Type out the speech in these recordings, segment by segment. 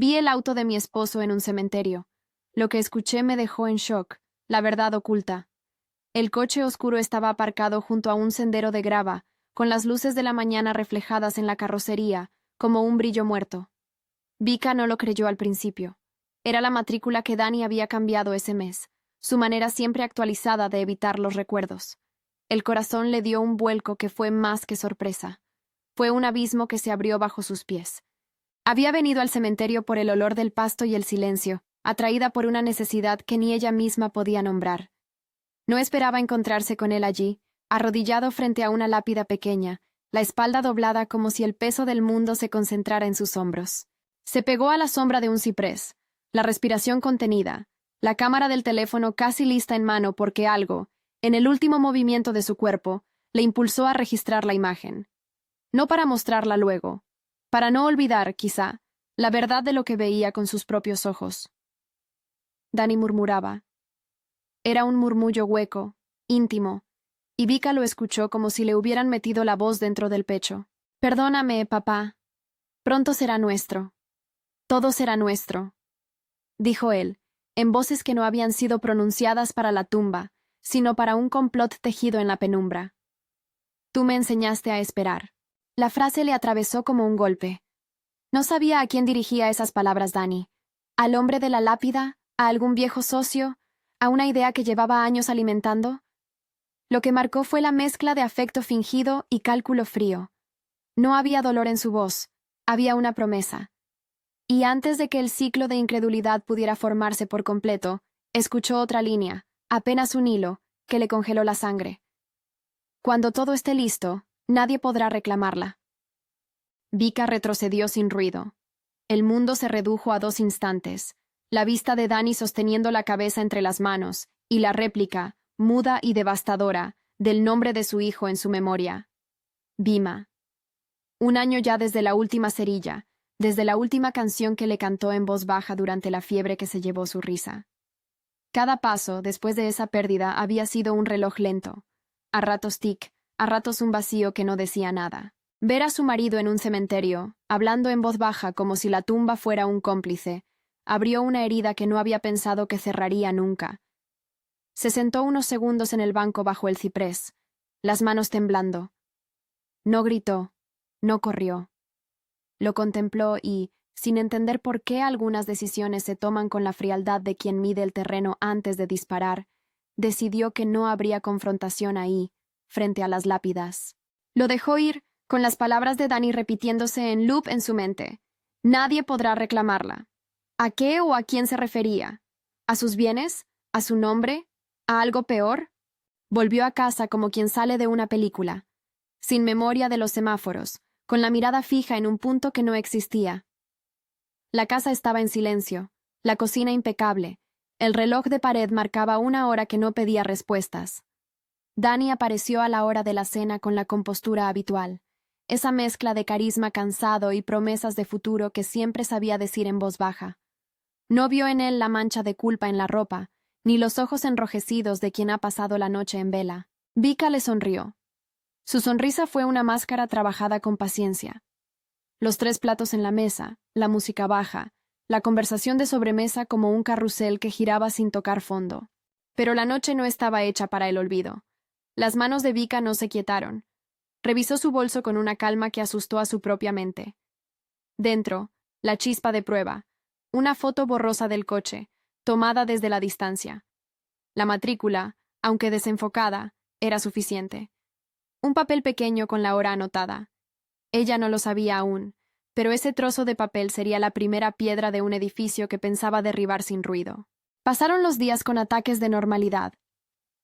Vi el auto de mi esposo en un cementerio. Lo que escuché me dejó en shock, la verdad oculta. El coche oscuro estaba aparcado junto a un sendero de grava, con las luces de la mañana reflejadas en la carrocería, como un brillo muerto. Vika no lo creyó al principio. Era la matrícula que Dani había cambiado ese mes, su manera siempre actualizada de evitar los recuerdos. El corazón le dio un vuelco que fue más que sorpresa. Fue un abismo que se abrió bajo sus pies. Había venido al cementerio por el olor del pasto y el silencio, atraída por una necesidad que ni ella misma podía nombrar. No esperaba encontrarse con él allí, arrodillado frente a una lápida pequeña, la espalda doblada como si el peso del mundo se concentrara en sus hombros. Se pegó a la sombra de un ciprés, la respiración contenida, la cámara del teléfono casi lista en mano porque algo, en el último movimiento de su cuerpo, le impulsó a registrar la imagen. No para mostrarla luego, para no olvidar, quizá, la verdad de lo que veía con sus propios ojos. Dani murmuraba. Era un murmullo hueco, íntimo, y Vika lo escuchó como si le hubieran metido la voz dentro del pecho. «Perdóname, papá. Pronto será nuestro. Todo será nuestro», dijo él, en voces que no habían sido pronunciadas para la tumba, sino para un complot tejido en la penumbra. «Tú me enseñaste a esperar». La frase le atravesó como un golpe. No sabía a quién dirigía esas palabras Dani. ¿Al hombre de la lápida? ¿A algún viejo socio? ¿A una idea que llevaba años alimentando? Lo que marcó fue la mezcla de afecto fingido y cálculo frío. No había dolor en su voz, había una promesa. Y antes de que el ciclo de incredulidad pudiera formarse por completo, escuchó otra línea, apenas un hilo, que le congeló la sangre. Cuando todo esté listo, nadie podrá reclamarla. Vika retrocedió sin ruido. El mundo se redujo a 2 instantes, la vista de Dani sosteniendo la cabeza entre las manos, y la réplica, muda y devastadora, del nombre de su hijo en su memoria. Bhima. 1 año ya desde la última cerilla, desde la última canción que le cantó en voz baja durante la fiebre que se llevó su risa. Cada paso, después de esa pérdida, había sido un reloj lento. A ratos tic, a ratos un vacío que no decía nada. Ver a su marido en un cementerio, hablando en voz baja como si la tumba fuera un cómplice, abrió una herida que no había pensado que cerraría nunca. Se sentó unos segundos en el banco bajo el ciprés, las manos temblando. No gritó, no corrió. Lo contempló y, sin entender por qué algunas decisiones se toman con la frialdad de quien mide el terreno antes de disparar, decidió que no habría confrontación ahí, frente a las lápidas. Lo dejó ir, con las palabras de Dani repitiéndose en loop en su mente. Nadie podrá reclamarla. ¿A qué o a quién se refería? ¿A sus bienes? ¿A su nombre? ¿A algo peor? Volvió a casa como quien sale de una película, sin memoria de los semáforos, con la mirada fija en un punto que no existía. La casa estaba en silencio, la cocina impecable, el reloj de pared marcaba una hora que no pedía respuestas. Dani apareció a la hora de la cena con la compostura habitual, esa mezcla de carisma cansado y promesas de futuro que siempre sabía decir en voz baja. No vio en él la mancha de culpa en la ropa, ni los ojos enrojecidos de quien ha pasado la noche en vela. Vika le sonrió. Su sonrisa fue una máscara trabajada con paciencia. Los 3 platos en la mesa, la música baja, la conversación de sobremesa como un carrusel que giraba sin tocar fondo. Pero la noche no estaba hecha para el olvido. Las manos de Vika no se quietaron. Revisó su bolso con una calma que asustó a su propia mente. Dentro, la chispa de prueba, una foto borrosa del coche, tomada desde la distancia. La matrícula, aunque desenfocada, era suficiente. Un papel pequeño con la hora anotada. Ella no lo sabía aún, pero ese trozo de papel sería la primera piedra de un edificio que pensaba derribar sin ruido. Pasaron los días con ataques de normalidad.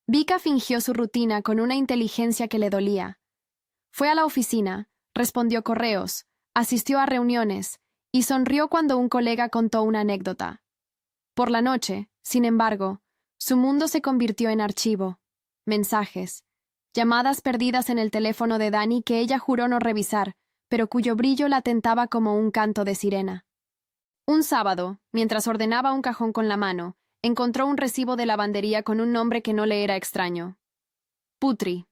Vika fingió su rutina con una inteligencia que le dolía. Fue a la oficina, respondió correos, asistió a reuniones y sonrió cuando un colega contó una anécdota. Por la noche, sin embargo, su mundo se convirtió en archivo, mensajes, llamadas perdidas en el teléfono de Dani que ella juró no revisar, pero cuyo brillo la tentaba como un canto de sirena. Un sábado, mientras ordenaba un cajón con la mano, encontró un recibo de lavandería con un nombre que no le era extraño. Putri.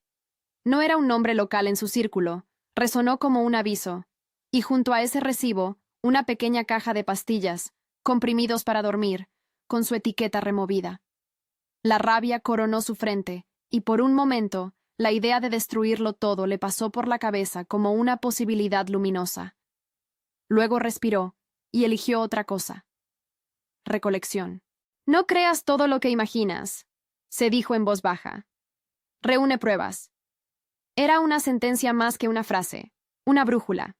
No era un nombre local en su círculo, resonó como un aviso, y junto a ese recibo, una pequeña caja de pastillas, comprimidos para dormir, con su etiqueta removida. La rabia coronó su frente, y por un momento, la idea de destruirlo todo le pasó por la cabeza como una posibilidad luminosa. Luego respiró, y eligió otra cosa. Recolección. No creas todo lo que imaginas, se dijo en voz baja. Reúne pruebas. Era una sentencia más que una frase, una brújula.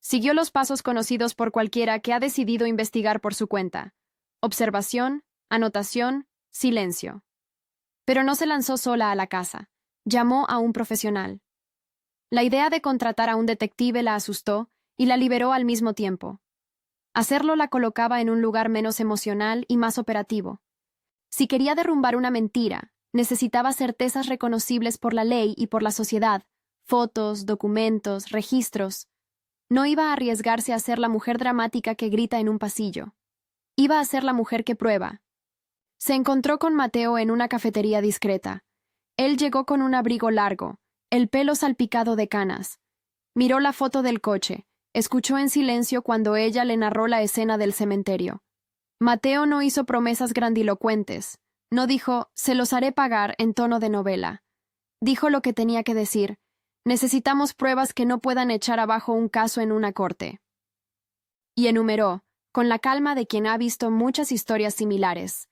Siguió los pasos conocidos por cualquiera que ha decidido investigar por su cuenta. Observación, anotación, silencio. Pero no se lanzó sola a la casa. Llamó a un profesional. La idea de contratar a un detective la asustó y la liberó al mismo tiempo. Hacerlo la colocaba en un lugar menos emocional y más operativo. Si quería derrumbar una mentira, necesitaba certezas reconocibles por la ley y por la sociedad, fotos, documentos, registros. No iba a arriesgarse a ser la mujer dramática que grita en un pasillo. Iba a ser la mujer que prueba. Se encontró con Mateo en una cafetería discreta. Él llegó con un abrigo largo, el pelo salpicado de canas. Miró la foto del coche, escuchó en silencio cuando ella le narró la escena del cementerio. Mateo no hizo promesas grandilocuentes. No dijo, se los haré pagar en tono de novela. Dijo lo que tenía que decir. Necesitamos pruebas que no puedan echar abajo un caso en una corte. Y enumeró, con la calma de quien ha visto muchas historias similares.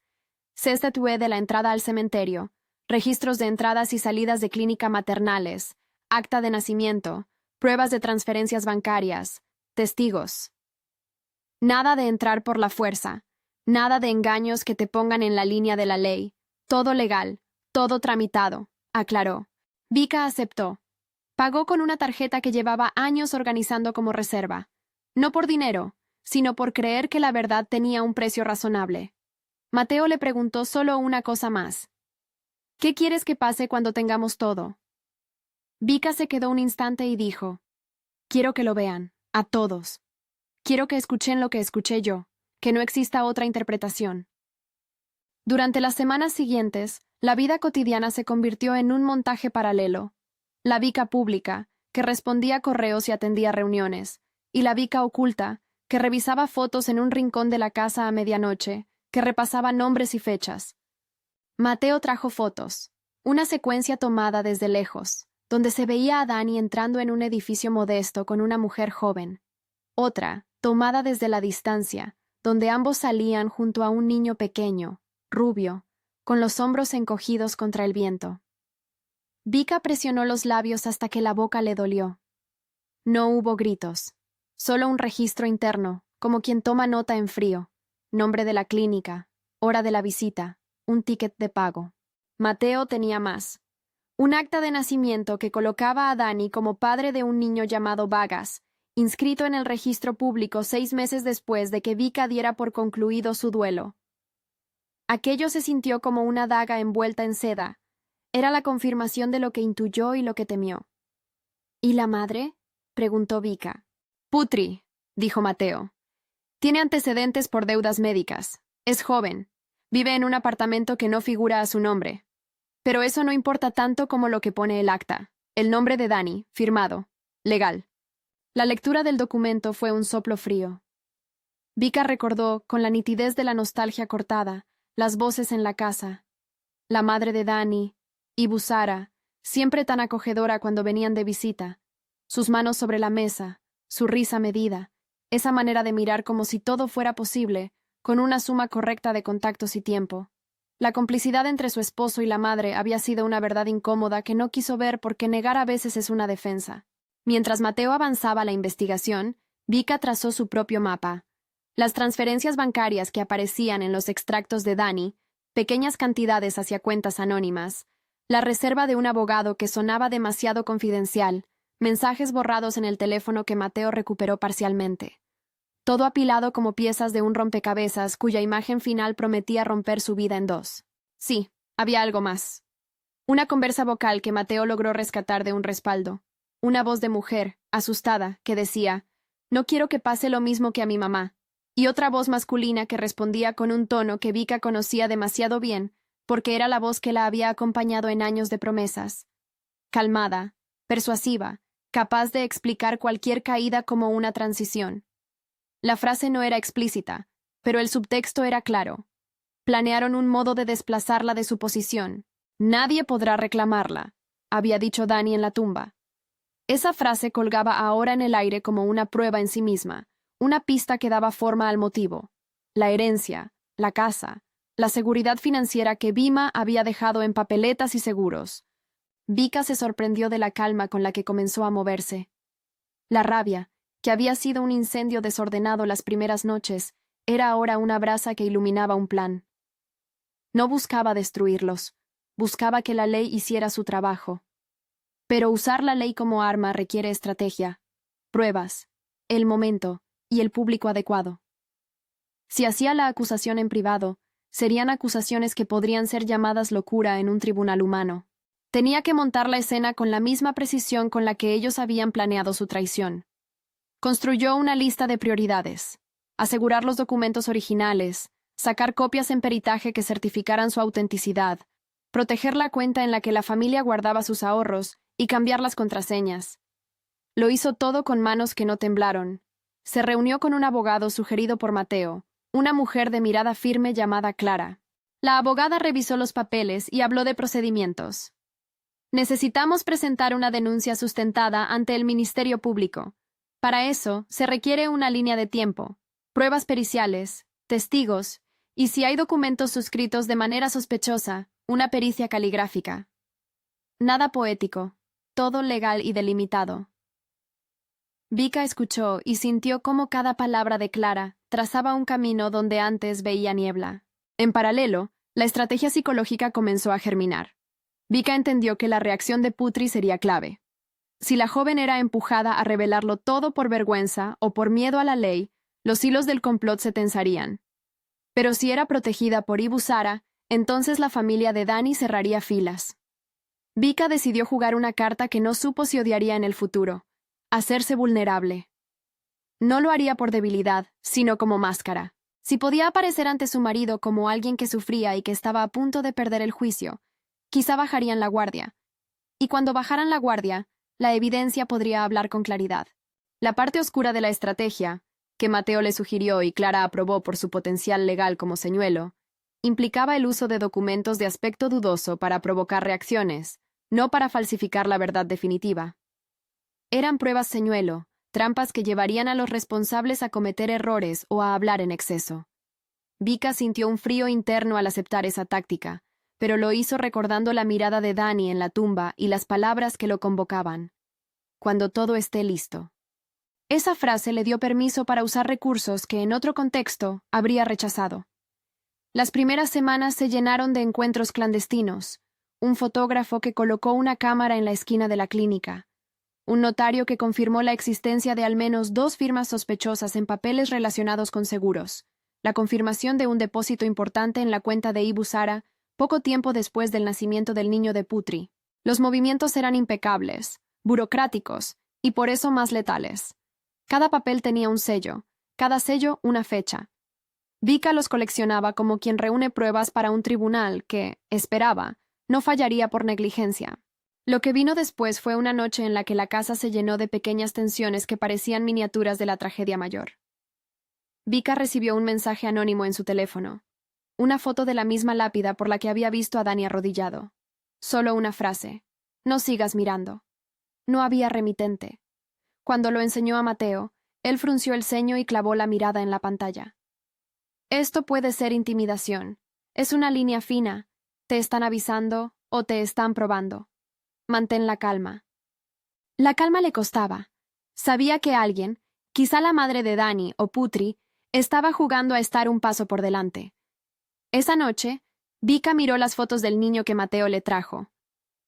Se tatué de la entrada al cementerio, registros de entradas y salidas de clínica maternales, acta de nacimiento, pruebas de transferencias bancarias, testigos. Nada de entrar por la fuerza, nada de engaños que te pongan en la línea de la ley. Todo legal, todo tramitado, aclaró. Vika aceptó. Pagó con una tarjeta que llevaba años organizando como reserva. No por dinero, sino por creer que la verdad tenía un precio razonable. Mateo le preguntó solo una cosa más. ¿Qué quieres que pase cuando tengamos todo? Vika se quedó un instante y dijo, quiero que lo vean, a todos. Quiero que escuchen lo que escuché yo, que no exista otra interpretación. Durante las semanas siguientes, la vida cotidiana se convirtió en un montaje paralelo. La Vika pública, que respondía correos y atendía reuniones, y la Vika oculta, que revisaba fotos en un rincón de la casa a medianoche, que repasaba nombres y fechas. Mateo trajo fotos, una secuencia tomada desde lejos, donde se veía a Dani entrando en un edificio modesto con una mujer joven. Otra, tomada desde la distancia, donde ambos salían junto a un niño pequeño, rubio, con los hombros encogidos contra el viento. Vika presionó los labios hasta que la boca le dolió. No hubo gritos, solo un registro interno, como quien toma nota en frío. Nombre de la clínica, hora de la visita, un ticket de pago. Mateo tenía más. Un acta de nacimiento que colocaba a Dani como padre de un niño llamado Vagas, inscrito en el registro público 6 meses después de que Vika diera por concluido su duelo. Aquello se sintió como una daga envuelta en seda. Era la confirmación de lo que intuyó y lo que temió. ¿Y la madre?, preguntó Vika. Putri, dijo Mateo. Tiene antecedentes por deudas médicas. Es joven. Vive en un apartamento que no figura a su nombre. Pero eso no importa tanto como lo que pone el acta. El nombre de Dani, firmado. Legal. La lectura del documento fue un soplo frío. Vika recordó, con la nitidez de la nostalgia cortada, las voces en la casa. La madre de Dani, y Busara, siempre tan acogedora cuando venían de visita. Sus manos sobre la mesa, su risa medida, esa manera de mirar como si todo fuera posible, con una suma correcta de contactos y tiempo. La complicidad entre su esposo y la madre había sido una verdad incómoda que no quiso ver porque negar a veces es una defensa. Mientras Mateo avanzaba la investigación, Vika trazó su propio mapa. Las transferencias bancarias que aparecían en los extractos de Dani, pequeñas cantidades hacia cuentas anónimas, la reserva de un abogado que sonaba demasiado confidencial, mensajes borrados en el teléfono que Mateo recuperó parcialmente. Todo apilado como piezas de un rompecabezas cuya imagen final prometía romper su vida en dos. Sí, había algo más. Una conversa vocal que Mateo logró rescatar de un respaldo. Una voz de mujer, asustada, que decía, «No quiero que pase lo mismo que a mi mamá». Y otra voz masculina que respondía con un tono que Vika conocía demasiado bien, porque era la voz que la había acompañado en años de promesas. Calmada, persuasiva, capaz de explicar cualquier caída como una transición. La frase no era explícita, pero el subtexto era claro. Planearon un modo de desplazarla de su posición. Nadie podrá reclamarla, había dicho Dani en la tumba. Esa frase colgaba ahora en el aire como una prueba en sí misma, una pista que daba forma al motivo. La herencia, la casa, la seguridad financiera que Bhima había dejado en papeletas y seguros. Vika se sorprendió de la calma con la que comenzó a moverse. La rabia, que había sido un incendio desordenado las primeras noches, era ahora una brasa que iluminaba un plan. No buscaba destruirlos, buscaba que la ley hiciera su trabajo. Pero usar la ley como arma requiere estrategia, pruebas, el momento y el público adecuado. Si hacía la acusación en privado, serían acusaciones que podrían ser llamadas locura en un tribunal humano. Tenía que montar la escena con la misma precisión con la que ellos habían planeado su traición. Construyó una lista de prioridades: asegurar los documentos originales, sacar copias en peritaje que certificaran su autenticidad, proteger la cuenta en la que la familia guardaba sus ahorros y cambiar las contraseñas. Lo hizo todo con manos que no temblaron. Se reunió con un abogado sugerido por Mateo, una mujer de mirada firme llamada Clara. La abogada revisó los papeles y habló de procedimientos. Necesitamos presentar una denuncia sustentada ante el Ministerio Público. Para eso, se requiere una línea de tiempo, pruebas periciales, testigos, y si hay documentos suscritos de manera sospechosa, una pericia caligráfica. Nada poético, todo legal y delimitado. Vika escuchó y sintió cómo cada palabra de Clara trazaba un camino donde antes veía niebla. En paralelo, la estrategia psicológica comenzó a germinar. Vika entendió que la reacción de Putri sería clave. Si la joven era empujada a revelarlo todo por vergüenza o por miedo a la ley, los hilos del complot se tensarían. Pero si era protegida por Ibu Sara, entonces la familia de Dani cerraría filas. Vika decidió jugar una carta que no supo si odiaría en el futuro: hacerse vulnerable. No lo haría por debilidad, sino como máscara. Si podía aparecer ante su marido como alguien que sufría y que estaba a punto de perder el juicio, quizá bajarían la guardia. Y cuando bajaran la guardia, la evidencia podría hablar con claridad. La parte oscura de la estrategia, que Mateo le sugirió y Clara aprobó por su potencial legal como señuelo, implicaba el uso de documentos de aspecto dudoso para provocar reacciones, no para falsificar la verdad definitiva. Eran pruebas señuelo, trampas que llevarían a los responsables a cometer errores o a hablar en exceso. Vika sintió un frío interno al aceptar esa táctica, pero lo hizo recordando la mirada de Dani en la tumba y las palabras que lo convocaban. Cuando todo esté listo. Esa frase le dio permiso para usar recursos que en otro contexto habría rechazado. Las primeras semanas se llenaron de encuentros clandestinos, un fotógrafo que colocó una cámara en la esquina de la clínica, un notario que confirmó la existencia de al menos 2 firmas sospechosas en papeles relacionados con seguros, la confirmación de un depósito importante en la cuenta de Ibu Sara poco tiempo después del nacimiento del niño de Putri. Los movimientos eran impecables, burocráticos y por eso más letales. Cada papel tenía un sello, cada sello una fecha. Vika los coleccionaba como quien reúne pruebas para un tribunal que, esperaba, no fallaría por negligencia. Lo que vino después fue una noche en la que la casa se llenó de pequeñas tensiones que parecían miniaturas de la tragedia mayor. Vika recibió un mensaje anónimo en su teléfono. Una foto de la misma lápida por la que había visto a Dani arrodillado. Solo una frase: no sigas mirando. No había remitente. Cuando lo enseñó a Mateo, él frunció el ceño y clavó la mirada en la pantalla. Esto puede ser intimidación. Es una línea fina. Te están avisando o te están probando. Mantén la calma. La calma le costaba. Sabía que alguien, quizá la madre de Dani o Putri, estaba jugando a estar un paso por delante. Esa noche, Vika miró las fotos del niño que Mateo le trajo.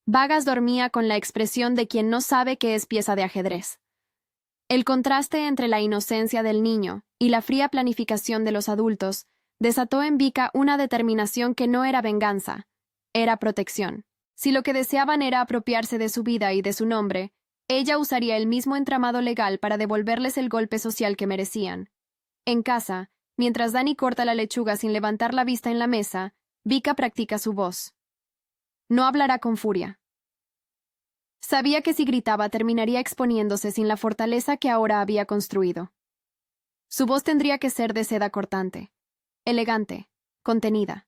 Vargas dormía con la expresión de quien no sabe qué es pieza de ajedrez. El contraste entre la inocencia del niño y la fría planificación de los adultos desató en Vika una determinación que no era venganza, era protección. Si lo que deseaban era apropiarse de su vida y de su nombre, ella usaría el mismo entramado legal para devolverles el golpe social que merecían. En casa, mientras Dani corta la lechuga sin levantar la vista en la mesa, Vika practica su voz. No hablará con furia. Sabía que si gritaba terminaría exponiéndose sin la fortaleza que ahora había construido. Su voz tendría que ser de seda cortante, elegante, contenida.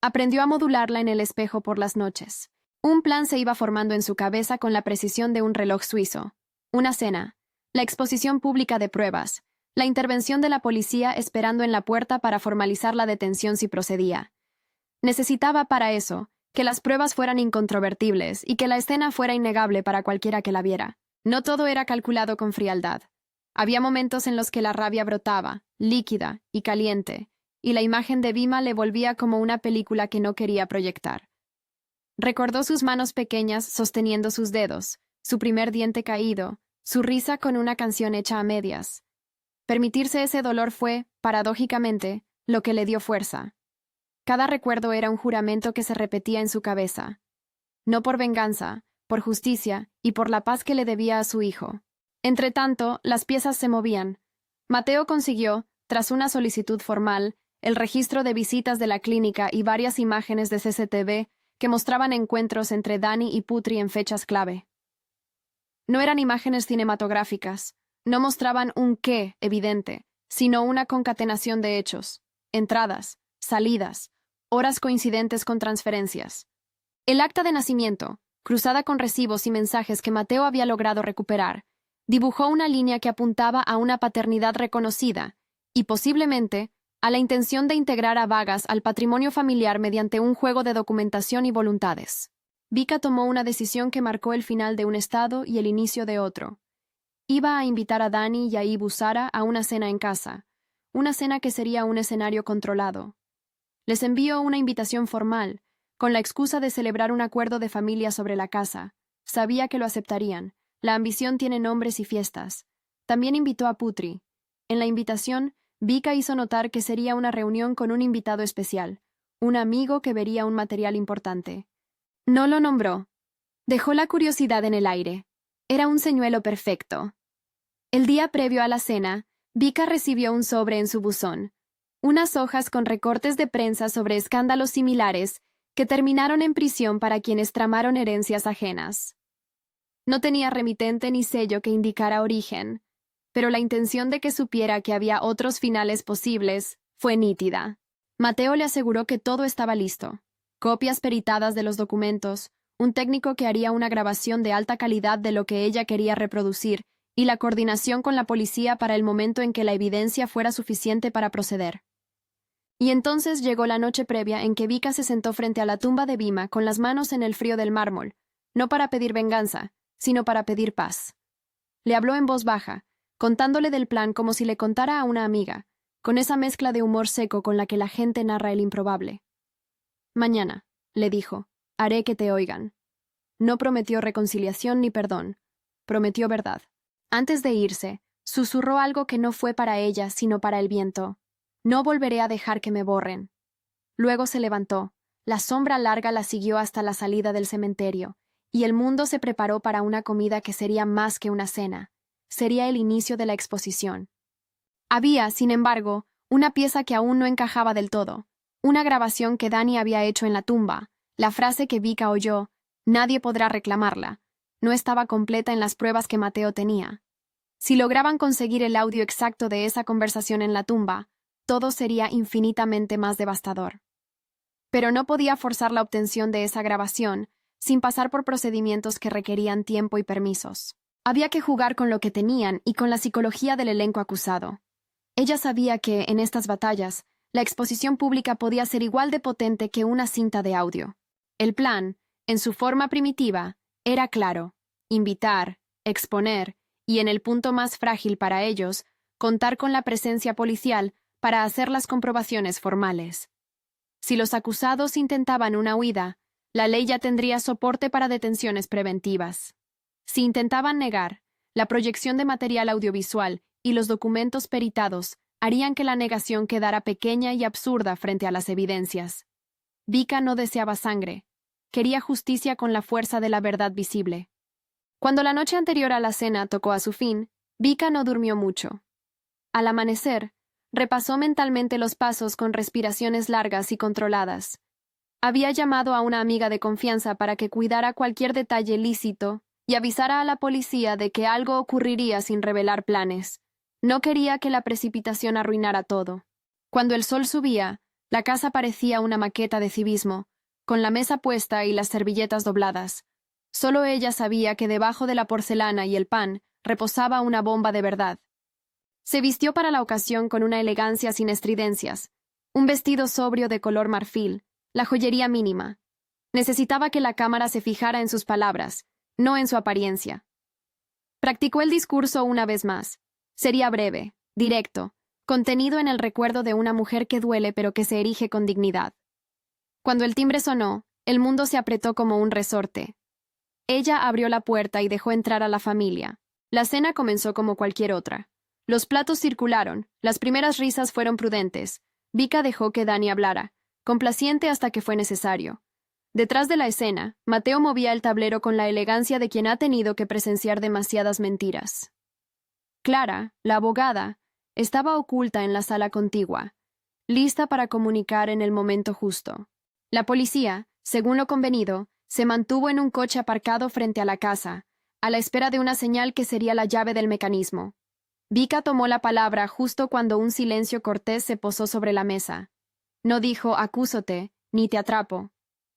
Aprendió a modularla en el espejo por las noches. Un plan se iba formando en su cabeza con la precisión de un reloj suizo. Una cena, la exposición pública de pruebas, la intervención de la policía esperando en la puerta para formalizar la detención si procedía. Necesitaba para eso que las pruebas fueran incontrovertibles y que la escena fuera innegable para cualquiera que la viera. No todo era calculado con frialdad. Había momentos en los que la rabia brotaba, líquida y caliente, y la imagen de Vima le volvía como una película que no quería proyectar. Recordó sus manos pequeñas sosteniendo sus dedos, su primer diente caído, su risa con una canción hecha a medias. Permitirse ese dolor fue, paradójicamente, lo que le dio fuerza. Cada recuerdo era un juramento que se repetía en su cabeza. No por venganza, por justicia y por la paz que le debía a su hijo. Entretanto, las piezas se movían. Mateo consiguió, tras una solicitud formal, el registro de visitas de la clínica y varias imágenes de CCTV que mostraban encuentros entre Dani y Putri en fechas clave. No eran imágenes cinematográficas, no mostraban un qué evidente, sino una concatenación de hechos, entradas, salidas, horas coincidentes con transferencias. El acta de nacimiento, cruzada con recibos y mensajes que Mateo había logrado recuperar, dibujó una línea que apuntaba a una paternidad reconocida y, posiblemente, a la intención de integrar a Vagas al patrimonio familiar mediante un juego de documentación y voluntades. Vika tomó una decisión que marcó el final de un estado y el inicio de otro. Iba a invitar a Dani y a Ibu Sara a una cena en casa, una cena que sería un escenario controlado. Les envió una invitación formal, con la excusa de celebrar un acuerdo de familia sobre la casa. Sabía que lo aceptarían. La ambición tiene nombres y fiestas. También invitó a Putri. En la invitación, Vika hizo notar que sería una reunión con un invitado especial, un amigo que vería un material importante. No lo nombró. Dejó la curiosidad en el aire. Era un señuelo perfecto. El día previo a la cena, Vika recibió un sobre en su buzón, unas hojas con recortes de prensa sobre escándalos similares que terminaron en prisión para quienes tramaron herencias ajenas. No tenía remitente ni sello que indicara origen, pero la intención de que supiera que había otros finales posibles fue nítida. Mateo le aseguró que todo estaba listo. Copias peritadas de los documentos, un técnico que haría una grabación de alta calidad de lo que ella quería reproducir y la coordinación con la policía para el momento en que la evidencia fuera suficiente para proceder. Y entonces llegó la noche previa en que Vika se sentó frente a la tumba de Vima con las manos en el frío del mármol, no para pedir venganza, sino para pedir paz. Le habló en voz baja, contándole del plan como si le contara a una amiga, con esa mezcla de humor seco con la que la gente narra el improbable. Mañana, le dijo, haré que te oigan. No prometió reconciliación ni perdón, prometió verdad. Antes de irse, susurró algo que no fue para ella, sino para el viento. No volveré a dejar que me borren. Luego se levantó, la sombra larga la siguió hasta la salida del cementerio, y el mundo se preparó para una comida que sería más que una cena. Sería el inicio de la exposición. Había, sin embargo, una pieza que aún no encajaba del todo, una grabación que Dani había hecho en la tumba, la frase que Vika oyó, nadie podrá reclamarla, no estaba completa en las pruebas que Mateo tenía. Si lograban conseguir el audio exacto de esa conversación en la tumba, todo sería infinitamente más devastador. Pero no podía forzar la obtención de esa grabación sin pasar por procedimientos que requerían tiempo y permisos. Había que jugar con lo que tenían y con la psicología del elenco acusado. Ella sabía que, en estas batallas, la exposición pública podía ser igual de potente que una cinta de audio. El plan, en su forma primitiva, era claro: invitar, exponer y, en el punto más frágil para ellos, contar con la presencia policial para hacer las comprobaciones formales. Si los acusados intentaban una huida, la ley ya tendría soporte para detenciones preventivas. Si intentaban negar, la proyección de material audiovisual y los documentos peritados harían que la negación quedara pequeña y absurda frente a las evidencias. Vika no deseaba sangre. Quería justicia con la fuerza de la verdad visible. Cuando la noche anterior a la cena tocó a su fin, Vika no durmió mucho. Al amanecer, repasó mentalmente los pasos con respiraciones largas y controladas. Había llamado a una amiga de confianza para que cuidara cualquier detalle lícito y avisara a la policía de que algo ocurriría sin revelar planes. No quería que la precipitación arruinara todo. Cuando el sol subía, la casa parecía una maqueta de civismo, con la mesa puesta y las servilletas dobladas. Solo ella sabía que debajo de la porcelana y el pan reposaba una bomba de verdad. Se vistió para la ocasión con una elegancia sin estridencias, un vestido sobrio de color marfil, la joyería mínima. Necesitaba que la cámara se fijara en sus palabras, no en su apariencia. Practicó el discurso una vez más. Sería breve, directo, contenido en el recuerdo de una mujer que duele pero que se erige con dignidad. Cuando el timbre sonó, el mundo se apretó como un resorte. Ella abrió la puerta y dejó entrar a la familia. La cena comenzó como cualquier otra. Los platos circularon, las primeras risas fueron prudentes. Vika dejó que Dani hablara, complaciente hasta que fue necesario. Detrás de la escena, Mateo movía el tablero con la elegancia de quien ha tenido que presenciar demasiadas mentiras. Clara, la abogada, estaba oculta en la sala contigua, lista para comunicar en el momento justo. La policía, según lo convenido, se mantuvo en un coche aparcado frente a la casa, a la espera de una señal que sería la llave del mecanismo. Vika tomó la palabra justo cuando un silencio cortés se posó sobre la mesa. No dijo acúsote, ni te atrapo.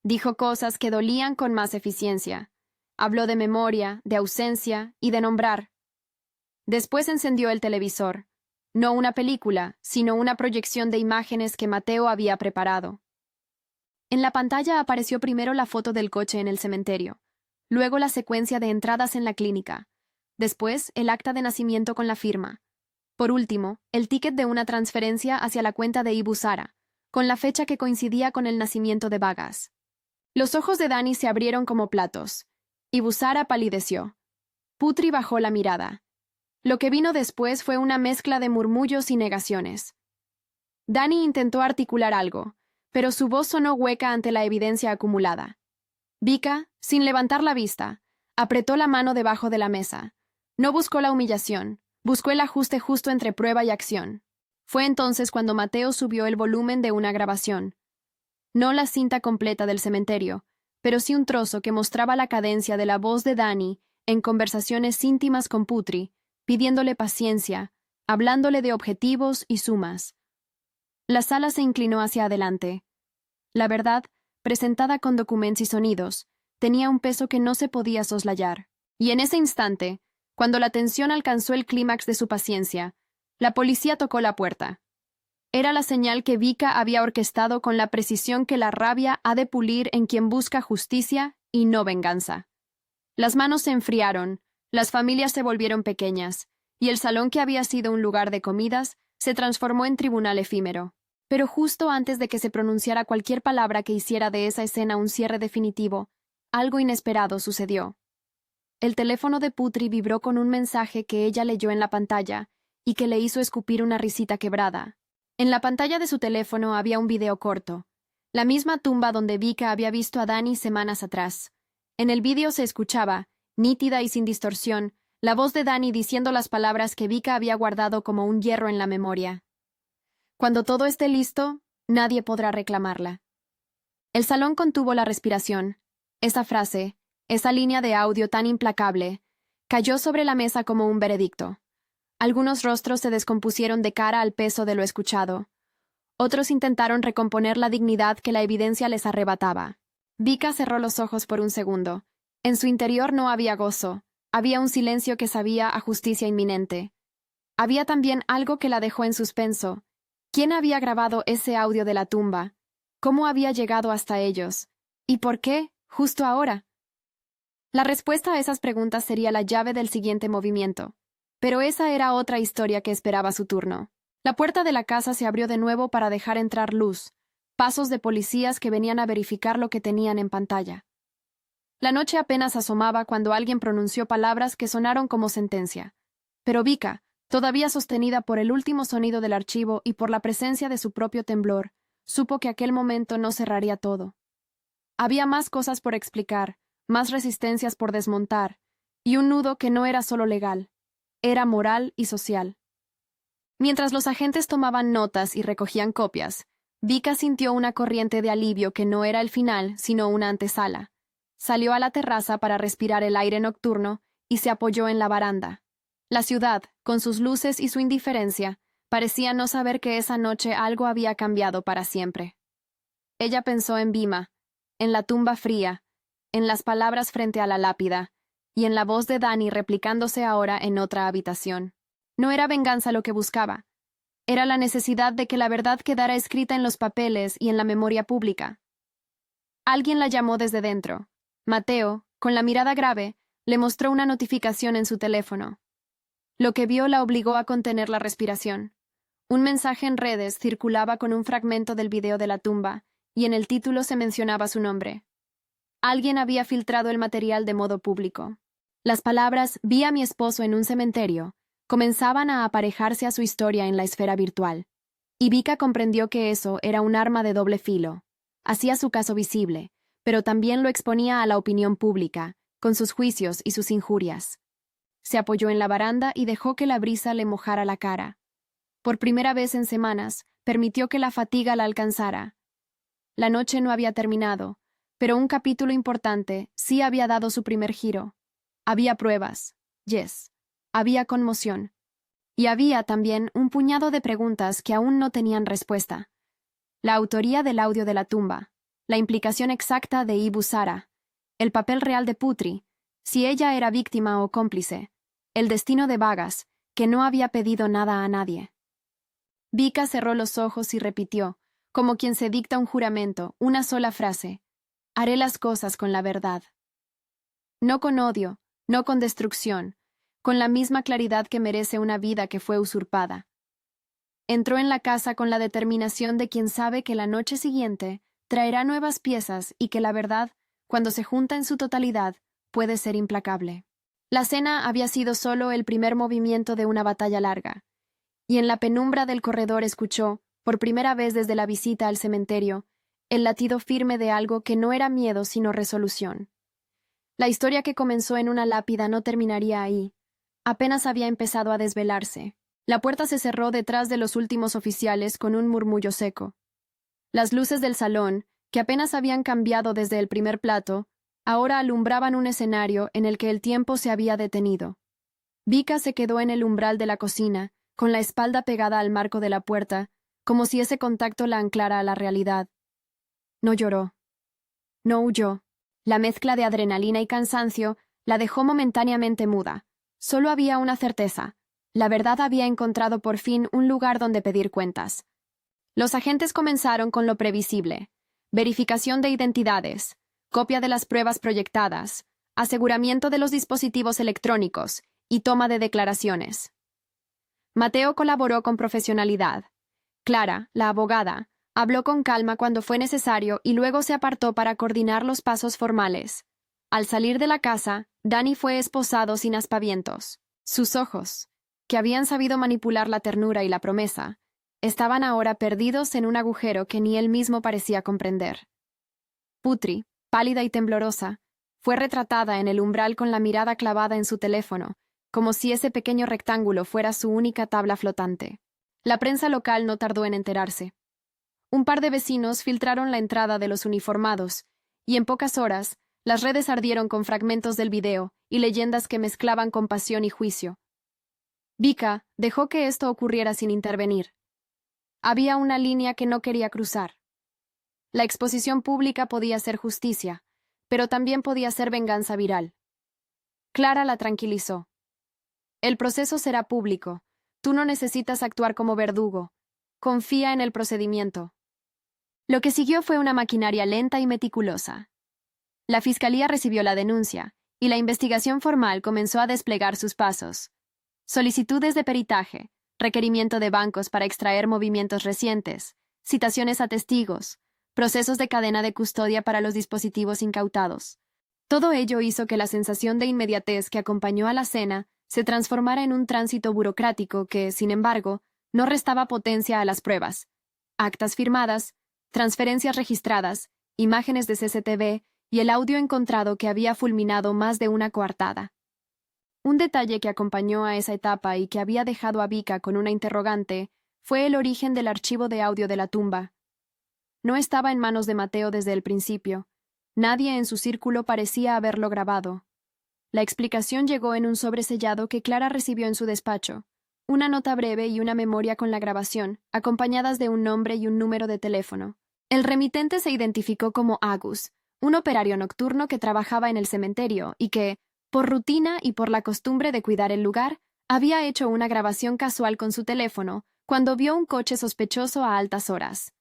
Dijo cosas que dolían con más eficiencia. Habló de memoria, de ausencia y de nombrar. Después encendió el televisor. No una película, sino una proyección de imágenes que Mateo había preparado. En la pantalla apareció primero la foto del coche en el cementerio, luego la secuencia de entradas en la clínica, después el acta de nacimiento con la firma. Por último, el ticket de una transferencia hacia la cuenta de Ibusara, con la fecha que coincidía con el nacimiento de Vagas. Los ojos de Dani se abrieron como platos. Ibusara palideció. Putri bajó la mirada. Lo que vino después fue una mezcla de murmullos y negaciones. Dani intentó articular algo, pero su voz sonó hueca ante la evidencia acumulada. Vika, sin levantar la vista, apretó la mano debajo de la mesa. No buscó la humillación, buscó el ajuste justo entre prueba y acción. Fue entonces cuando Mateo subió el volumen de una grabación. No la cinta completa del cementerio, pero sí un trozo que mostraba la cadencia de la voz de Dani en conversaciones íntimas con Putri, pidiéndole paciencia, hablándole de objetivos y sumas. La sala se inclinó hacia adelante. La verdad, presentada con documentos y sonidos, tenía un peso que no se podía soslayar. Y en ese instante, cuando la tensión alcanzó el clímax de su paciencia, la policía tocó la puerta. Era la señal que Vika había orquestado con la precisión que la rabia ha de pulir en quien busca justicia y no venganza. Las manos se enfriaron, las familias se volvieron pequeñas, y el salón que había sido un lugar de comidas se transformó en tribunal efímero. Pero justo antes de que se pronunciara cualquier palabra que hiciera de esa escena un cierre definitivo, algo inesperado sucedió. El teléfono de Putri vibró con un mensaje que ella leyó en la pantalla y que le hizo escupir una risita quebrada. En la pantalla de su teléfono había un video corto, la misma tumba donde Vika había visto a Dani semanas atrás. En el vídeo se escuchaba, nítida y sin distorsión, la voz de Dani diciendo las palabras que Vika había guardado como un hierro en la memoria. Cuando todo esté listo, nadie podrá reclamarla. El salón contuvo la respiración. Esa frase, esa línea de audio tan implacable, cayó sobre la mesa como un veredicto. Algunos rostros se descompusieron de cara al peso de lo escuchado. Otros intentaron recomponer la dignidad que la evidencia les arrebataba. Vika cerró los ojos por un segundo. En su interior no había gozo. Había un silencio que sabía a justicia inminente. Había también algo que la dejó en suspenso. ¿Quién había grabado ese audio de la tumba? ¿Cómo había llegado hasta ellos? ¿Y por qué, justo ahora? La respuesta a esas preguntas sería la llave del siguiente movimiento. Pero esa era otra historia que esperaba su turno. La puerta de la casa se abrió de nuevo para dejar entrar luz, pasos de policías que venían a verificar lo que tenían en pantalla. La noche apenas asomaba cuando alguien pronunció palabras que sonaron como sentencia. Pero Vika, todavía sostenida por el último sonido del archivo y por la presencia de su propio temblor, supo que aquel momento no cerraría todo. Había más cosas por explicar, más resistencias por desmontar, y un nudo que no era solo legal, era moral y social. Mientras los agentes tomaban notas y recogían copias, Vika sintió una corriente de alivio que no era el final, sino una antesala. Salió a la terraza para respirar el aire nocturno y se apoyó en la baranda. La ciudad, con sus luces y su indiferencia, parecía no saber que esa noche algo había cambiado para siempre. Ella pensó en Bhima, en la tumba fría, en las palabras frente a la lápida, y en la voz de Danny replicándose ahora en otra habitación. No era venganza lo que buscaba. Era la necesidad de que la verdad quedara escrita en los papeles y en la memoria pública. Alguien la llamó desde dentro. Mateo, con la mirada grave, le mostró una notificación en su teléfono. Lo que vio la obligó a contener la respiración. Un mensaje en redes circulaba con un fragmento del video de la tumba, y en el título se mencionaba su nombre. Alguien había filtrado el material de modo público. Las palabras «vi a mi esposo en un cementerio» comenzaban a aparejarse a su historia en la esfera virtual. Y Vika comprendió que eso era un arma de doble filo. Hacía su caso visible, pero también lo exponía a la opinión pública, con sus juicios y sus injurias. Se apoyó en la baranda y dejó que la brisa le mojara la cara. Por primera vez en semanas, permitió que la fatiga la alcanzara. La noche no había terminado, pero un capítulo importante sí había dado su primer giro. Había pruebas, yes. Había conmoción. Y había también un puñado de preguntas que aún no tenían respuesta. La autoría del audio de la tumba, la implicación exacta de Ibu Sara, el papel real de Putri, si ella era víctima o cómplice, el destino de Vagas, que no había pedido nada a nadie. Vika cerró los ojos y repitió, como quien se dicta un juramento, una sola frase: «Haré las cosas con la verdad». No con odio, no con destrucción, con la misma claridad que merece una vida que fue usurpada. Entró en la casa con la determinación de quien sabe que la noche siguiente traerá nuevas piezas y que la verdad, cuando se junta en su totalidad, puede ser implacable. La cena había sido solo el primer movimiento de una batalla larga, y en la penumbra del corredor escuchó, por primera vez desde la visita al cementerio, el latido firme de algo que no era miedo sino resolución. La historia que comenzó en una lápida no terminaría ahí. Apenas había empezado a desvelarse. La puerta se cerró detrás de los últimos oficiales con un murmullo seco. Las luces del salón, que apenas habían cambiado desde el primer plato, ahora alumbraban un escenario en el que el tiempo se había detenido. Vika se quedó en el umbral de la cocina, con la espalda pegada al marco de la puerta, como si ese contacto la anclara a la realidad. No lloró. No huyó. La mezcla de adrenalina y cansancio la dejó momentáneamente muda. Solo había una certeza. La verdad había encontrado por fin un lugar donde pedir cuentas. Los agentes comenzaron con lo previsible: verificación de identidades, copia de las pruebas proyectadas, aseguramiento de los dispositivos electrónicos y toma de declaraciones. Mateo colaboró con profesionalidad. Clara, la abogada, habló con calma cuando fue necesario y luego se apartó para coordinar los pasos formales. Al salir de la casa, Danny fue esposado sin aspavientos. Sus ojos, que habían sabido manipular la ternura y la promesa, estaban ahora perdidos en un agujero que ni él mismo parecía comprender. Putri, pálida y temblorosa, fue retratada en el umbral con la mirada clavada en su teléfono, como si ese pequeño rectángulo fuera su única tabla flotante. La prensa local no tardó en enterarse. Un par de vecinos filtraron la entrada de los uniformados, y en pocas horas, las redes ardieron con fragmentos del video y leyendas que mezclaban compasión y juicio. Vika dejó que esto ocurriera sin intervenir. Había una línea que no quería cruzar. La exposición pública podía ser justicia, pero también podía ser venganza viral. Clara la tranquilizó. El proceso será público. Tú no necesitas actuar como verdugo. Confía en el procedimiento. Lo que siguió fue una maquinaria lenta y meticulosa. La fiscalía recibió la denuncia, y la investigación formal comenzó a desplegar sus pasos. Solicitudes de peritaje, requerimiento de bancos para extraer movimientos recientes, citaciones a testigos, procesos de cadena de custodia para los dispositivos incautados. Todo ello hizo que la sensación de inmediatez que acompañó a la cena se transformara en un tránsito burocrático que, sin embargo, no restaba potencia a las pruebas. Actas firmadas, transferencias registradas, imágenes de CCTV y el audio encontrado que había fulminado más de una coartada. Un detalle que acompañó a esa etapa y que había dejado a Vika con una interrogante fue el origen del archivo de audio de la tumba. No estaba en manos de Mateo desde el principio. Nadie en su círculo parecía haberlo grabado. La explicación llegó en un sobresellado que Clara recibió en su despacho. Una nota breve y una memoria con la grabación, acompañadas de un nombre y un número de teléfono. El remitente se identificó como Agus, un operario nocturno que trabajaba en el cementerio y que, por rutina y por la costumbre de cuidar el lugar, había hecho una grabación casual con su teléfono cuando vio un coche sospechoso a altas horas.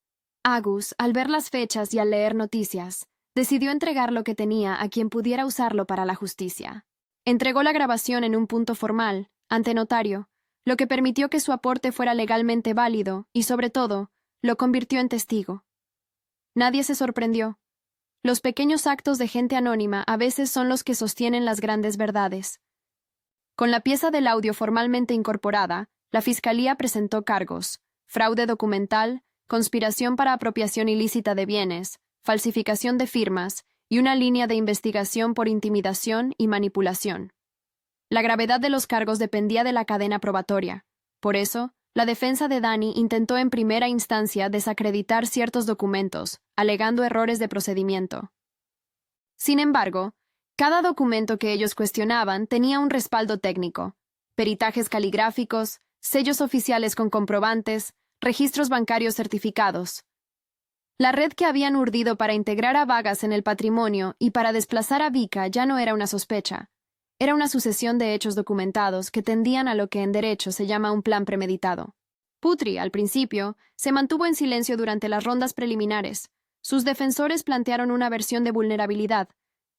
Agus, al ver las fechas y al leer noticias, decidió entregar lo que tenía a quien pudiera usarlo para la justicia. Entregó la grabación en un punto formal, ante notario, lo que permitió que su aporte fuera legalmente válido y, sobre todo, lo convirtió en testigo. Nadie se sorprendió. Los pequeños actos de gente anónima a veces son los que sostienen las grandes verdades. Con la pieza del audio formalmente incorporada, la Fiscalía presentó cargos: fraude documental, conspiración para apropiación ilícita de bienes, falsificación de firmas y una línea de investigación por intimidación y manipulación. La gravedad de los cargos dependía de la cadena probatoria. Por eso, la defensa de Dani intentó en primera instancia desacreditar ciertos documentos, alegando errores de procedimiento. Sin embargo, cada documento que ellos cuestionaban tenía un respaldo técnico: peritajes caligráficos, sellos oficiales con comprobantes, registros bancarios certificados. La red que habían urdido para integrar a Vagas en el patrimonio y para desplazar a Vika ya no era una sospecha. Era una sucesión de hechos documentados que tendían a lo que en derecho se llama un plan premeditado. Putri, al principio, se mantuvo en silencio durante las rondas preliminares. Sus defensores plantearon una versión de vulnerabilidad,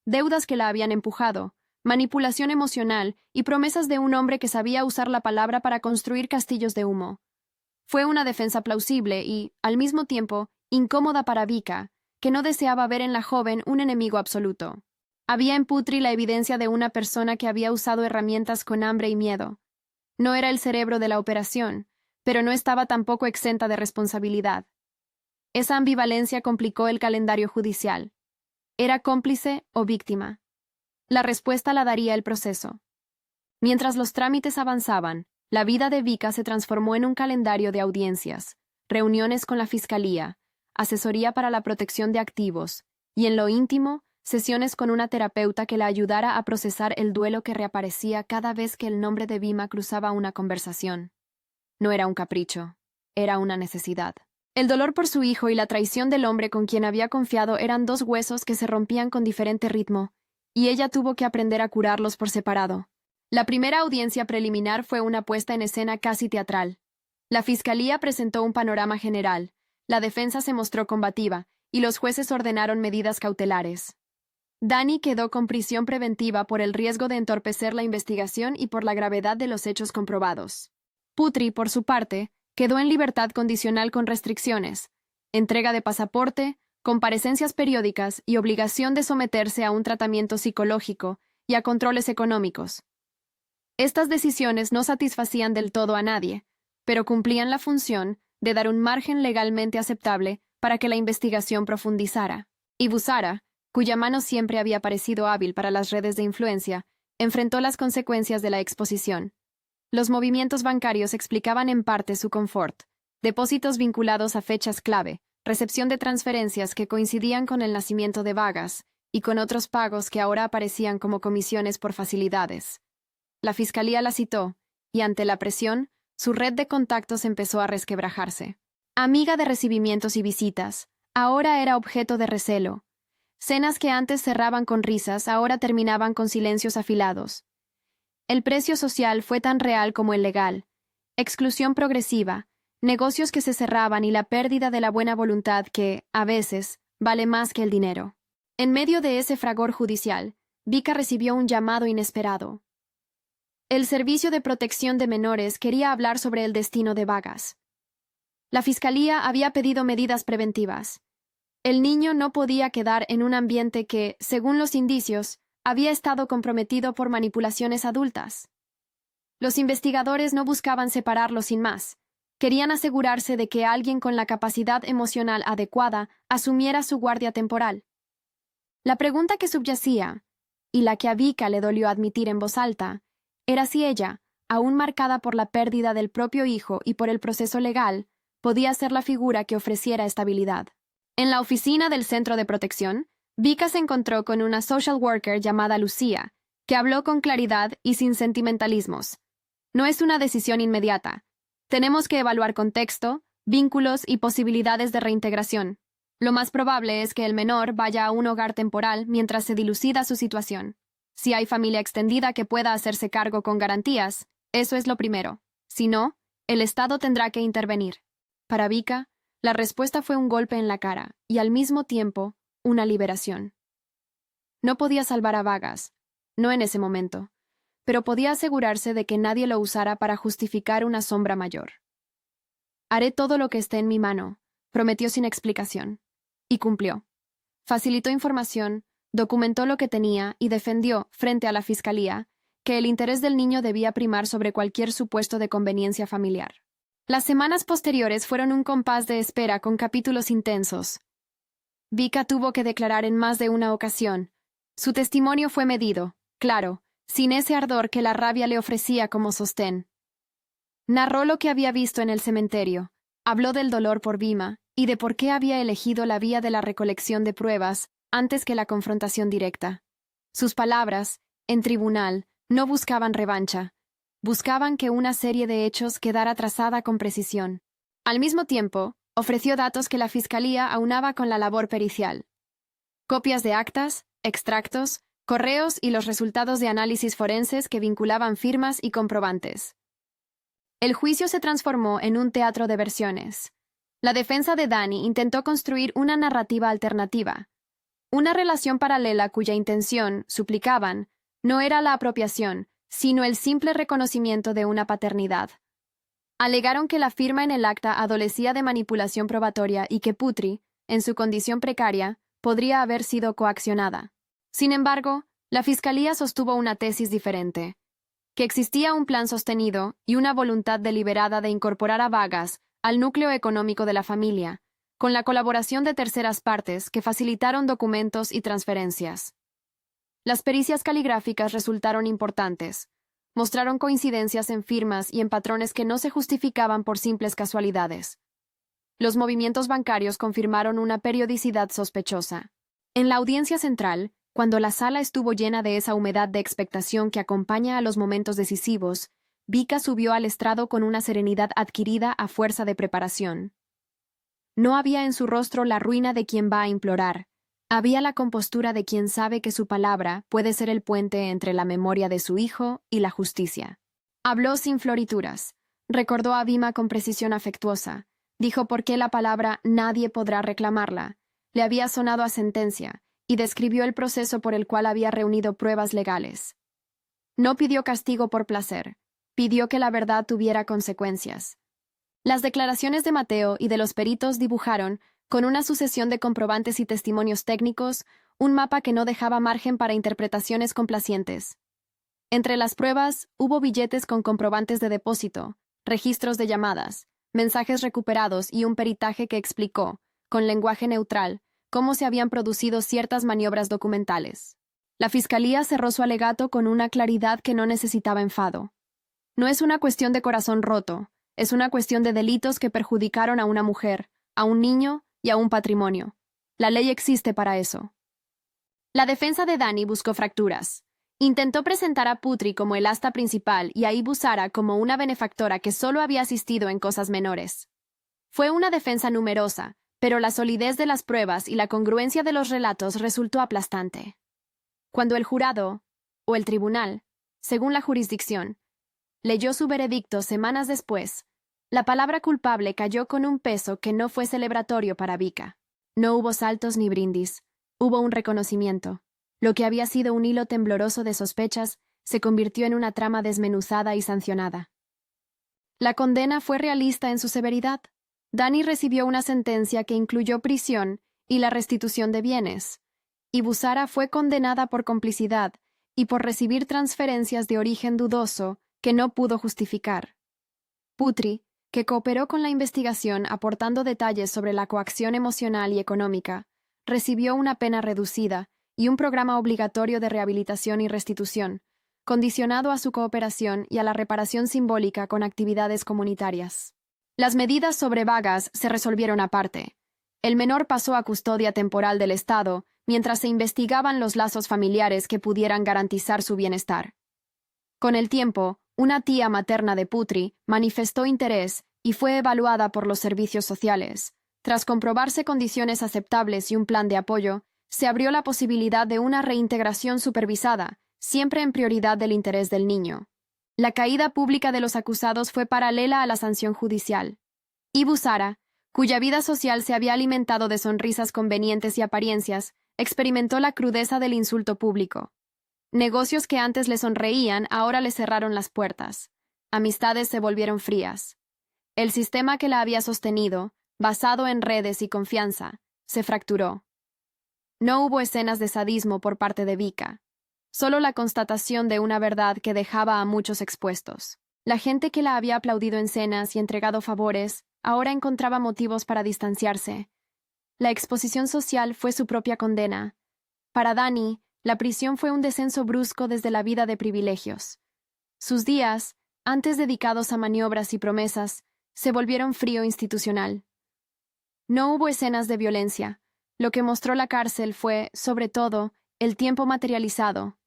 deudas que la habían empujado, manipulación emocional y promesas de un hombre que sabía usar la palabra para construir castillos de humo. Fue una defensa plausible y, al mismo tiempo, incómoda para Vika, que no deseaba ver en la joven un enemigo absoluto. Había en Putri la evidencia de una persona que había usado herramientas con hambre y miedo. No era el cerebro de la operación, pero no estaba tampoco exenta de responsabilidad. Esa ambivalencia complicó el calendario judicial. ¿Era cómplice o víctima? La respuesta la daría el proceso. Mientras los trámites avanzaban, la vida de Vika se transformó en un calendario de audiencias, reuniones con la Fiscalía, asesoría para la protección de activos, y en lo íntimo, sesiones con una terapeuta que la ayudara a procesar el duelo que reaparecía cada vez que el nombre de Vima cruzaba una conversación. No era un capricho, era una necesidad. El dolor por su hijo y la traición del hombre con quien había confiado eran dos huesos que se rompían con diferente ritmo, y ella tuvo que aprender a curarlos por separado. La primera audiencia preliminar fue una puesta en escena casi teatral. La Fiscalía presentó un panorama general, la defensa se mostró combativa, y los jueces ordenaron medidas cautelares. Dani quedó con prisión preventiva por el riesgo de entorpecer la investigación y por la gravedad de los hechos comprobados. Putri, por su parte, quedó en libertad condicional con restricciones, entrega de pasaporte, comparecencias periódicas y obligación de someterse a un tratamiento psicológico y a controles económicos. Estas decisiones no satisfacían del todo a nadie, pero cumplían la función de dar un margen legalmente aceptable para que la investigación profundizara. Y Busara, cuya mano siempre había parecido hábil para las redes de influencia, enfrentó las consecuencias de la exposición. Los movimientos bancarios explicaban en parte su confort: depósitos vinculados a fechas clave, recepción de transferencias que coincidían con el nacimiento de Vagas, y con otros pagos que ahora aparecían como comisiones por facilidades. La Fiscalía la citó, y ante la presión, su red de contactos empezó a resquebrajarse. Amiga de recibimientos y visitas, ahora era objeto de recelo. Cenas que antes cerraban con risas ahora terminaban con silencios afilados. El precio social fue tan real como el legal: exclusión progresiva, negocios que se cerraban y la pérdida de la buena voluntad que, a veces, vale más que el dinero. En medio de ese fragor judicial, Vika recibió un llamado inesperado. El Servicio de Protección de Menores quería hablar sobre el destino de Vagas. La Fiscalía había pedido medidas preventivas. El niño no podía quedar en un ambiente que, según los indicios, había estado comprometido por manipulaciones adultas. Los investigadores no buscaban separarlo sin más. Querían asegurarse de que alguien con la capacidad emocional adecuada asumiera su guardia temporal. La pregunta que subyacía, y la que a Vika le dolió admitir en voz alta, era si ella, aún marcada por la pérdida del propio hijo y por el proceso legal, podía ser la figura que ofreciera estabilidad. En la oficina del Centro de Protección, Vika se encontró con una social worker llamada Lucía, que que habló con claridad y sin sentimentalismos. No es una decisión inmediata. Tenemos que evaluar contexto, vínculos y posibilidades de reintegración. Lo más probable es que el menor vaya a un hogar temporal mientras se dilucida su situación. Si hay familia extendida que pueda hacerse cargo con garantías, eso es lo primero. Si no, el Estado tendrá que intervenir. Para Vika, la respuesta fue un golpe en la cara y al mismo tiempo una liberación. No podía salvar a Vargas, no en ese momento, pero podía asegurarse de que nadie lo usara para justificar una sombra mayor. Haré todo lo que esté en mi mano, prometió sin explicación. Y cumplió. Facilitó información, documentó lo que tenía y defendió, frente a la fiscalía, que el interés del niño debía primar sobre cualquier supuesto de conveniencia familiar. Las semanas posteriores fueron un compás de espera con capítulos intensos. Vika tuvo que declarar en más de una ocasión. Su testimonio fue medido, claro, sin ese ardor que la rabia le ofrecía como sostén. Narró lo que había visto en el cementerio, habló del dolor por Vima y de por qué había elegido la vía de la recolección de pruebas antes que la confrontación directa. Sus palabras, en tribunal, no buscaban revancha, buscaban que una serie de hechos quedara trazada con precisión. Al mismo tiempo, ofreció datos que la fiscalía aunaba con la labor pericial. Copias de actas, extractos, correos y los resultados de análisis forenses que vinculaban firmas y comprobantes. El juicio se transformó en un teatro de versiones. La defensa de Dani intentó construir una narrativa alternativa, una relación paralela cuya intención, suplicaban, no era la apropiación, sino el simple reconocimiento de una paternidad. Alegaron que la firma en el acta adolecía de manipulación probatoria y que Putri, en su condición precaria, podría haber sido coaccionada. Sin embargo, la fiscalía sostuvo una tesis diferente, que existía un plan sostenido y una voluntad deliberada de incorporar a Vargas al núcleo económico de la familia, con la colaboración de terceras partes que facilitaron documentos y transferencias. Las pericias caligráficas resultaron importantes. Mostraron coincidencias en firmas y en patrones que no se justificaban por simples casualidades. Los movimientos bancarios confirmaron una periodicidad sospechosa. En la audiencia central, cuando la sala estuvo llena de esa humedad de expectación que acompaña a los momentos decisivos, Vika subió al estrado con una serenidad adquirida a fuerza de preparación. No había en su rostro la ruina de quien va a implorar. Había la compostura de quien sabe que su palabra puede ser el puente entre la memoria de su hijo y la justicia. Habló sin florituras. Recordó a Vima con precisión afectuosa. Dijo por qué la palabra «nadie podrá reclamarla» le había sonado a sentencia, y describió el proceso por el cual había reunido pruebas legales. No pidió castigo por placer. Pidió que la verdad tuviera consecuencias. Las declaraciones de Mateo y de los peritos dibujaron, con una sucesión de comprobantes y testimonios técnicos, un mapa que no dejaba margen para interpretaciones complacientes. Entre las pruebas, hubo billetes con comprobantes de depósito, registros de llamadas, mensajes recuperados y un peritaje que explicó, con lenguaje neutral, cómo se habían producido ciertas maniobras documentales. La fiscalía cerró su alegato con una claridad que no necesitaba enfado. No es una cuestión de corazón roto, es una cuestión de delitos que perjudicaron a una mujer, a un niño y a un patrimonio. La ley existe para eso. La defensa de Dani buscó fracturas. Intentó presentar a Putri como el asta principal y a Ibu Sara como una benefactora que solo había asistido en cosas menores. Fue una defensa numerosa, pero la solidez de las pruebas y la congruencia de los relatos resultó aplastante. Cuando el jurado, o el tribunal, según la jurisdicción, leyó su veredicto semanas después, la palabra culpable cayó con un peso que no fue celebratorio para Vika. No hubo saltos ni brindis, hubo un reconocimiento. Lo que había sido un hilo tembloroso de sospechas se convirtió en una trama desmenuzada y sancionada. La condena fue realista en su severidad. Dani recibió una sentencia que incluyó prisión y la restitución de bienes. Ibu Sara fue condenada por complicidad y por recibir transferencias de origen dudoso que no pudo justificar. Putri, que cooperó con la investigación aportando detalles sobre la coacción emocional y económica, recibió una pena reducida y un programa obligatorio de rehabilitación y restitución, condicionado a su cooperación y a la reparación simbólica con actividades comunitarias. Las medidas sobre Vargas se resolvieron aparte. El menor pasó a custodia temporal del Estado, mientras se investigaban los lazos familiares que pudieran garantizar su bienestar. Con el tiempo, una tía materna de Putri manifestó interés y fue evaluada por los servicios sociales. Tras comprobarse condiciones aceptables y un plan de apoyo, se abrió la posibilidad de una reintegración supervisada, siempre en prioridad del interés del niño. La caída pública de los acusados fue paralela a la sanción judicial. Ibu Sara, cuya vida social se había alimentado de sonrisas convenientes y apariencias, experimentó la crudeza del insulto público. Negocios que antes le sonreían ahora le cerraron las puertas. Amistades se volvieron frías. El sistema que la había sostenido, basado en redes y confianza, se fracturó. No hubo escenas de sadismo por parte de Vika, solo la constatación de una verdad que dejaba a muchos expuestos. La gente que la había aplaudido en cenas y entregado favores, ahora encontraba motivos para distanciarse. La exposición social fue su propia condena. Para Dani, la prisión fue un descenso brusco desde la vida de privilegios. Sus días, antes dedicados a maniobras y promesas, se volvieron frío institucional. No hubo escenas de violencia. Lo que mostró la cárcel fue, sobre todo, el tiempo materializado.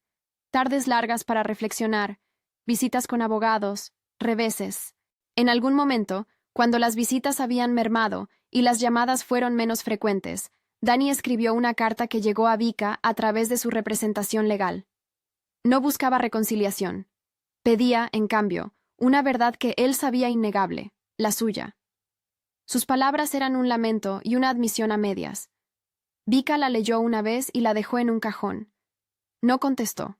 Tardes largas para reflexionar, visitas con abogados, reveses. En algún momento, cuando las visitas habían mermado y las llamadas fueron menos frecuentes, Dani escribió una carta que llegó a Vika a través de su representación legal. No buscaba reconciliación. Pedía, en cambio, una verdad que él sabía innegable, la suya. Sus palabras eran un lamento y una admisión a medias. Vika la leyó una vez y la dejó en un cajón. No contestó.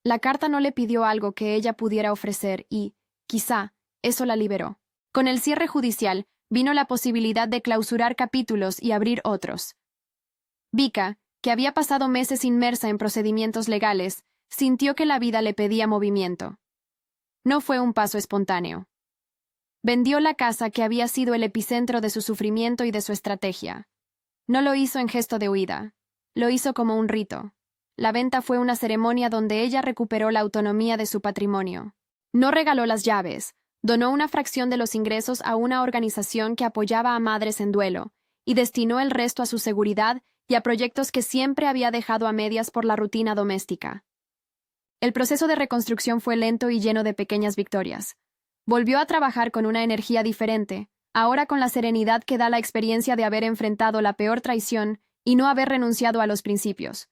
La carta no le pidió algo que ella pudiera ofrecer y, quizá, eso la liberó. Con el cierre judicial, vino la posibilidad de clausurar capítulos y abrir otros. Vika, que había pasado meses inmersa en procedimientos legales, sintió que la vida le pedía movimiento. No fue un paso espontáneo. Vendió la casa que había sido el epicentro de su sufrimiento y de su estrategia. No lo hizo en gesto de huida. Lo hizo como un rito. La venta fue una ceremonia donde ella recuperó la autonomía de su patrimonio. No regaló las llaves, donó una fracción de los ingresos a una organización que apoyaba a madres en duelo, y destinó el resto a su seguridad y a proyectos que siempre había dejado a medias por la rutina doméstica. El proceso de reconstrucción fue lento y lleno de pequeñas victorias. Volvió a trabajar con una energía diferente, ahora con la serenidad que da la experiencia de haber enfrentado la peor traición y no haber renunciado a los principios.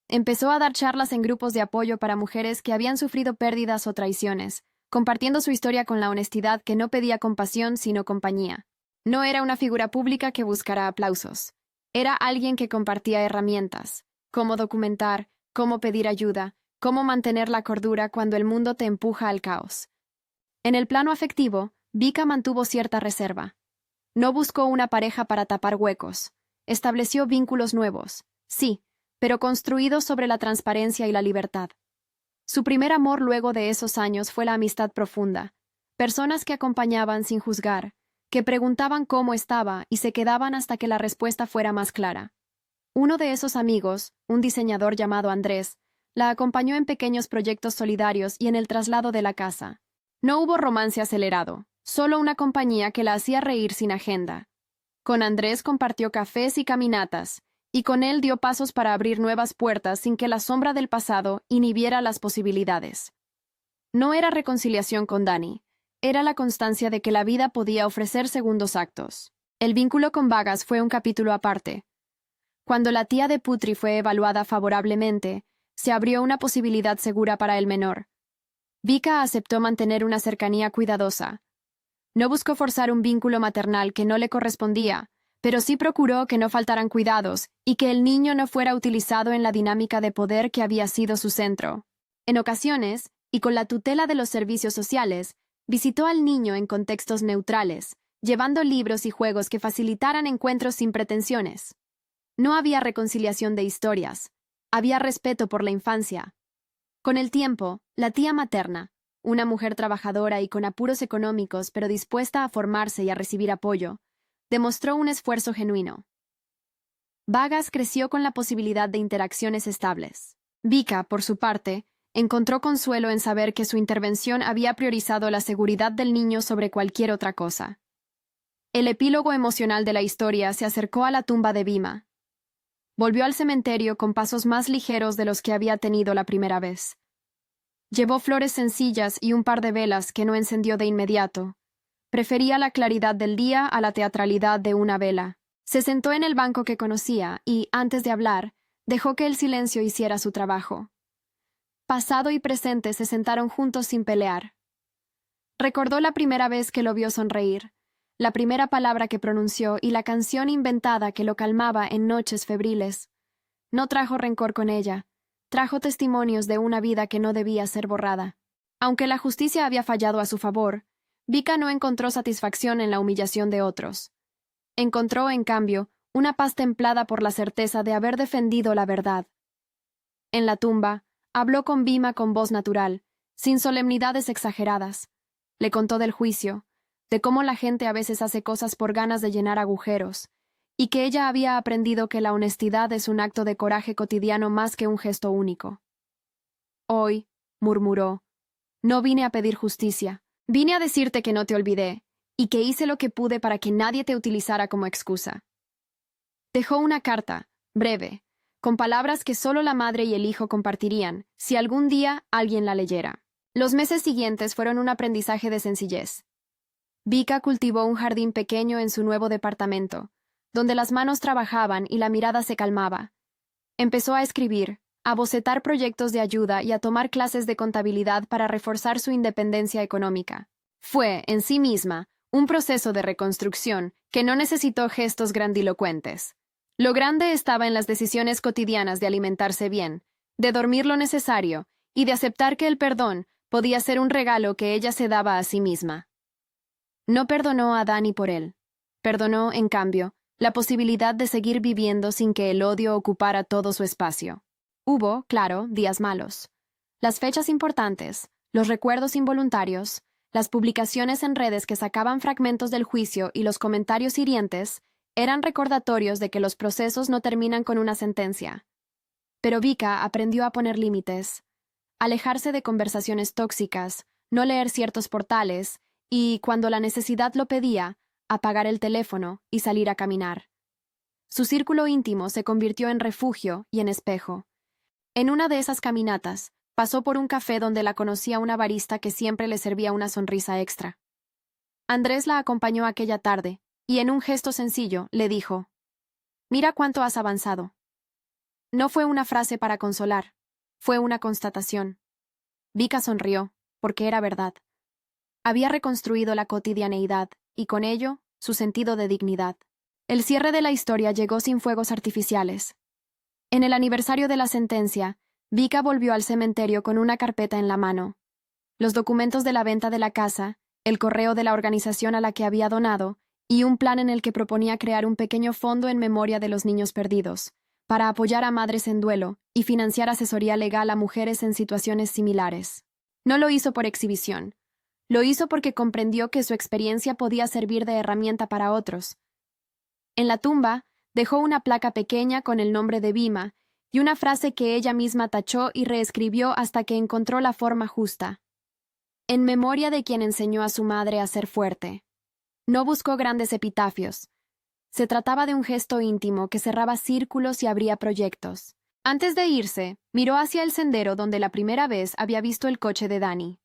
Empezó a dar charlas en grupos de apoyo para mujeres que habían sufrido pérdidas o traiciones, compartiendo su historia con la honestidad que no pedía compasión sino compañía. No era una figura pública que buscara aplausos. Era alguien que compartía herramientas, cómo documentar, cómo pedir ayuda, cómo mantener la cordura cuando el mundo te empuja al caos. En el plano afectivo, Vika mantuvo cierta reserva. No buscó una pareja para tapar huecos. Estableció vínculos nuevos, sí, pero construidos sobre la transparencia y la libertad. Su primer amor luego de esos años fue la amistad profunda. Personas que acompañaban sin juzgar, que preguntaban cómo estaba y se quedaban hasta que la respuesta fuera más clara. Uno de esos amigos, un diseñador llamado Andrés, la acompañó en pequeños proyectos solidarios y en el traslado de la casa. No hubo romance acelerado, solo una compañía que la hacía reír sin agenda. Con Andrés compartió cafés y caminatas, y con él dio pasos para abrir nuevas puertas sin que la sombra del pasado inhibiera las posibilidades. No era reconciliación con Dani, era la constancia de que la vida podía ofrecer segundos actos. El vínculo con Vargas fue un capítulo aparte. Cuando la tía de Putri fue evaluada favorablemente, se abrió una posibilidad segura para el menor. Vika aceptó mantener una cercanía cuidadosa. No buscó forzar un vínculo maternal que no le correspondía, pero sí procuró que no faltaran cuidados y que el niño no fuera utilizado en la dinámica de poder que había sido su centro. En ocasiones, y con la tutela de los servicios sociales, visitó al niño en contextos neutrales, llevando libros y juegos que facilitaran encuentros sin pretensiones. No había reconciliación de historias, había respeto por la infancia. Con el tiempo, la tía materna, una mujer trabajadora y con apuros económicos pero dispuesta a formarse y a recibir apoyo, demostró un esfuerzo genuino. Vargas creció con la posibilidad de interacciones estables. Vika, por su parte, encontró consuelo en saber que su intervención había priorizado la seguridad del niño sobre cualquier otra cosa. El epílogo emocional de la historia se acercó a la tumba de Vima. Volvió al cementerio con pasos más ligeros de los que había tenido la primera vez. Llevó flores sencillas y un par de velas que no encendió de inmediato. Prefería la claridad del día a la teatralidad de una vela. Se sentó en el banco que conocía y, antes de hablar, dejó que el silencio hiciera su trabajo. Pasado y presente se sentaron juntos sin pelear. Recordó la primera vez que lo vio sonreír, la primera palabra que pronunció y la canción inventada que lo calmaba en noches febriles. No trajo rencor con ella, trajo testimonios de una vida que no debía ser borrada. Aunque la justicia había fallado a su favor, Vika no encontró satisfacción en la humillación de otros. Encontró, en cambio, una paz templada por la certeza de haber defendido la verdad. En la tumba, habló con Bhima con voz natural, sin solemnidades exageradas. Le contó del juicio, de cómo la gente a veces hace cosas por ganas de llenar agujeros, y que ella había aprendido que la honestidad es un acto de coraje cotidiano más que un gesto único. Hoy, murmuró, no vine a pedir justicia, vine a decirte que no te olvidé, y que hice lo que pude para que nadie te utilizara como excusa. Dejó una carta, breve, con palabras que solo la madre y el hijo compartirían, si algún día alguien la leyera. Los meses siguientes fueron un aprendizaje de sencillez. Vika cultivó un jardín pequeño en su nuevo departamento, donde las manos trabajaban y la mirada se calmaba. Empezó a escribir, a bocetar proyectos de ayuda y a tomar clases de contabilidad para reforzar su independencia económica. Fue, en sí misma, un proceso de reconstrucción que no necesitó gestos grandilocuentes. Lo grande estaba en las decisiones cotidianas de alimentarse bien, de dormir lo necesario y de aceptar que el perdón podía ser un regalo que ella se daba a sí misma. No perdonó a Dani por él. Perdonó, en cambio, la posibilidad de seguir viviendo sin que el odio ocupara todo su espacio. Hubo, claro, días malos. Las fechas importantes, los recuerdos involuntarios, las publicaciones en redes que sacaban fragmentos del juicio y los comentarios hirientes eran recordatorios de que los procesos no terminan con una sentencia. Pero Vika aprendió a poner límites, alejarse de conversaciones tóxicas, no leer ciertos portales y, cuando la necesidad lo pedía, apagar el teléfono y salir a caminar. Su círculo íntimo se convirtió en refugio y en espejo. En una de esas caminatas, pasó por un café donde la conocía una barista que siempre le servía una sonrisa extra. Andrés la acompañó aquella tarde, y en un gesto sencillo le dijo: «Mira cuánto has avanzado». No fue una frase para consolar, fue una constatación. Vika sonrió, porque era verdad. Había reconstruido la cotidianeidad, y con ello, su sentido de dignidad. El cierre de la historia llegó sin fuegos artificiales. En el aniversario de la sentencia, Vika volvió al cementerio con una carpeta en la mano. Los documentos de la venta de la casa, el correo de la organización a la que había donado, y un plan en el que proponía crear un pequeño fondo en memoria de los niños perdidos, para apoyar a madres en duelo y financiar asesoría legal a mujeres en situaciones similares. No lo hizo por exhibición. Lo hizo porque comprendió que su experiencia podía servir de herramienta para otros. En la tumba, dejó una placa pequeña con el nombre de Bhima y una frase que ella misma tachó y reescribió hasta que encontró la forma justa. En memoria de quien enseñó a su madre a ser fuerte. No buscó grandes epitafios. Se trataba de un gesto íntimo que cerraba círculos y abría proyectos. Antes de irse, miró hacia el sendero donde la primera vez había visto el coche de Dani.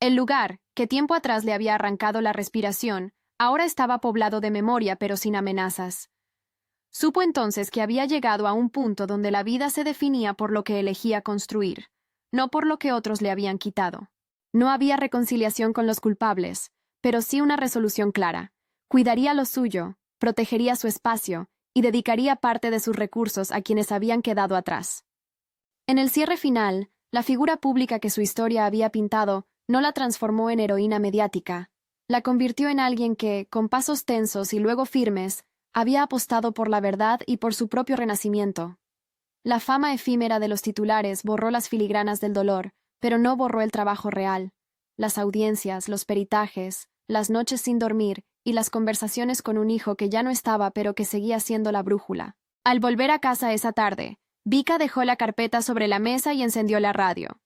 El lugar, que tiempo atrás le había arrancado la respiración, ahora estaba poblado de memoria pero sin amenazas. Supo entonces que había llegado a un punto donde la vida se definía por lo que elegía construir, no por lo que otros le habían quitado. No había reconciliación con los culpables, pero sí una resolución clara. Cuidaría lo suyo, protegería su espacio y dedicaría parte de sus recursos a quienes habían quedado atrás. En el cierre final, la figura pública que su historia había pintado no la transformó en heroína mediática, la convirtió en alguien que, con pasos tensos y luego firmes, había apostado por la verdad y por su propio renacimiento. La fama efímera de los titulares borró las filigranas del dolor, pero no borró el trabajo real, las audiencias, los peritajes, las noches sin dormir y las conversaciones con un hijo que ya no estaba pero que seguía siendo la brújula. Al volver a casa esa tarde, Vika dejó la carpeta sobre la mesa y encendió la radio.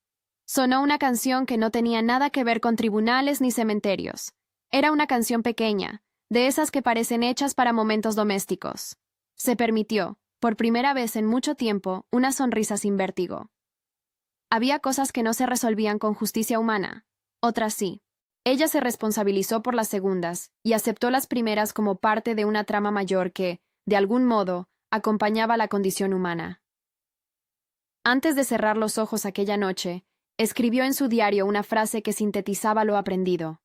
Sonó una canción que no tenía nada que ver con tribunales ni cementerios. Era una canción pequeña, de esas que parecen hechas para momentos domésticos. Se permitió, Por primera vez en mucho tiempo, una sonrisa sin vértigo. Había cosas que no se resolvían con justicia humana, otras sí. Ella se responsabilizó por las segundas y aceptó las primeras como parte de una trama mayor que, de algún modo, acompañaba la condición humana. Antes de cerrar los ojos aquella noche, escribió en su diario una frase que sintetizaba lo aprendido.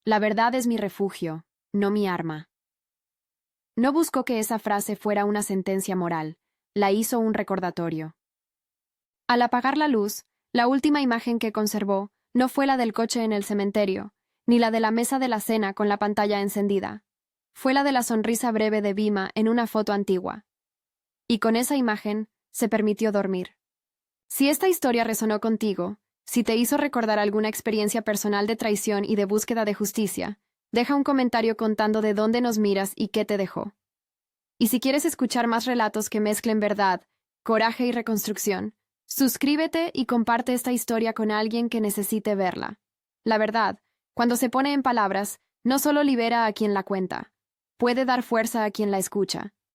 La verdad es mi refugio, no mi arma. No buscó que esa frase fuera una sentencia moral, la hizo un recordatorio. Al apagar la luz, la última imagen que conservó no fue la del coche en el cementerio, ni la de la mesa de la cena con la pantalla encendida. Fue la de la sonrisa breve de Bhima en una foto antigua. Y con esa imagen, se permitió dormir. Si esta historia resonó contigo, si te hizo recordar alguna experiencia personal de traición y de búsqueda de justicia, deja un comentario contando de dónde nos miras y qué te dejó. Y si quieres escuchar más relatos que mezclen verdad, coraje y reconstrucción, suscríbete y comparte esta historia con alguien que necesite verla. La verdad, cuando se pone en palabras, no solo libera a quien la cuenta, puede dar fuerza a quien la escucha.